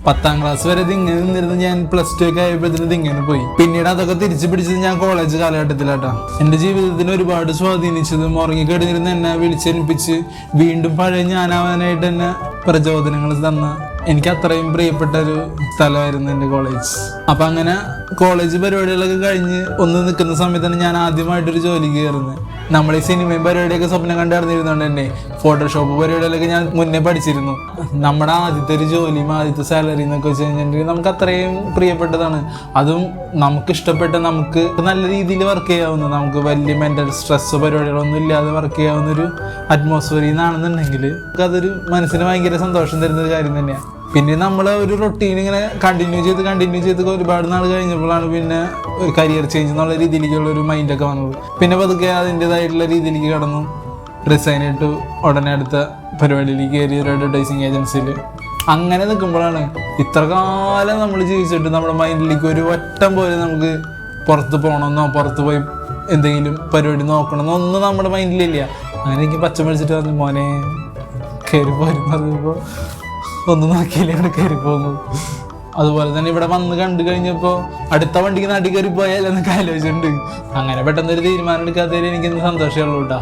10ാം class വരെ ഇങ്ങനെ നിന്നിരുന്ന് ഞാൻ +2 ഒക്കെ ആയപ്പോഴത്തേന് ഇങ്ങനെ പോയി. പിന്നീട് അതൊക്കെ തിരിച്ചു പിടിച്ചത് ഞാൻ കോളേജ് കാലഘട്ടത്തിലാട്ടാ. എൻ്റെ ജീവിതത്തിന് ഒരുപാട് സ്വാധീനിച്ചതും ഉറങ്ങിക്കിടന്നിരുന്ന് എന്നെ വിളിച്ചെനിപ്പിച്ച് വീണ്ടും പഴയ ഞാനാവാനായിട്ട് എന്നെ പ്രചോദനങ്ങൾ തന്ന എനിക്ക് അത്രയും പ്രിയപ്പെട്ട ഒരു സ്ഥലമായിരുന്നു എൻ്റെ കോളേജ്. അപ്പം അങ്ങനെ കോളേജ് പരിപാടികളൊക്കെ കഴിഞ്ഞ് ഒന്ന് നിൽക്കുന്ന സമയത്താണ് ഞാൻ ആദ്യമായിട്ടൊരു ജോലിക്ക് കയറുന്നത്. നമ്മൾ ഈ സിനിമയും പരിപാടിയൊക്കെ സ്വപ്നം കണ്ട് നടന്നിരുന്നോണ്ട് തന്നെ ഫോട്ടോഷോപ്പ് പരിപാടികളൊക്കെ ഞാൻ മുന്നേ പഠിച്ചിരുന്നു. നമ്മുടെ ആദ്യത്തെ ഒരു ജോലിയും ആദ്യത്തെ സാലറി എന്നൊക്കെ വെച്ച് കഴിഞ്ഞിട്ടുണ്ടെങ്കിൽ നമുക്ക് അത്രയും പ്രിയപ്പെട്ടതാണ്. അതും നമുക്ക് ഇഷ്ടപ്പെട്ട, നമുക്ക് നല്ല രീതിയിൽ വർക്ക് ചെയ്യാവുന്ന, നമുക്ക് വലിയ മെൻ്റൽ സ്ട്രെസ് പരിപാടികളൊന്നും ഇല്ലാതെ വർക്ക് ചെയ്യാവുന്ന ഒരു അറ്റ്മോസ്ഫിയറിൽ നിന്നാണെന്നുണ്ടെങ്കിൽ അതൊരു മനസ്സിന് ഭയങ്കര സന്തോഷം തരുന്ന ഒരു കാര്യം തന്നെയാണ്. പിന്നെ നമ്മൾ ഒരു റൊട്ടീൻ ഇങ്ങനെ കണ്ടിന്യൂ ചെയ്ത് ഒരുപാട് നാൾ കഴിഞ്ഞപ്പോഴാണ് പിന്നെ ഒരു കരിയർ ചേഞ്ച് എന്നുള്ള രീതിയിലേക്കുള്ള ഒരു മൈൻഡൊക്കെ വന്നത്. പിന്നെ പതുക്കെ അതിൻ്റെതായിട്ടുള്ള രീതിയിലേക്ക് കടന്നു. റിസൈൻ ഇട്ടു, ഉടനെ അടുത്ത പരിപാടിയിലേക്ക് കയറി ഒരു അഡ്വർടൈസിങ് ഏജൻസിയിൽ. അങ്ങനെ നിൽക്കുമ്പോഴാണ് ഇത്ര കാലം നമ്മൾ ജീവിച്ചിട്ട് നമ്മുടെ മൈൻഡിലേക്ക് ഒരു വട്ടം പോലെ നമുക്ക് പുറത്ത് പോകണമെന്നോ പുറത്ത് പോയി എന്തെങ്കിലും പരിപാടി നോക്കണമെന്നോ ഒന്നും നമ്മുടെ മൈൻഡിലില്ല. അങ്ങനെ എനിക്ക് പച്ച മേടിച്ചിട്ട് പറഞ്ഞു, മോനെ കയറി പോരുന്നു പറഞ്ഞപ്പോൾ ഒന്നും നോക്കിയില്ല, ഇവിടെ കയറി പോകുന്നു. അതുപോലെ തന്നെ ഇവിടെ വന്ന് കണ്ടു കഴിഞ്ഞപ്പോൾ അടുത്ത വണ്ടിക്ക് നാട്ടിൽ കയറി പോയാലെന്നൊക്കെ ആലോചിച്ചിട്ടുണ്ട്. അങ്ങനെ പെട്ടെന്നൊരു തീരുമാനം എടുക്കാത്തതിൽ എനിക്കിന്ന് സന്തോഷമുള്ളൂ കേട്ടോ.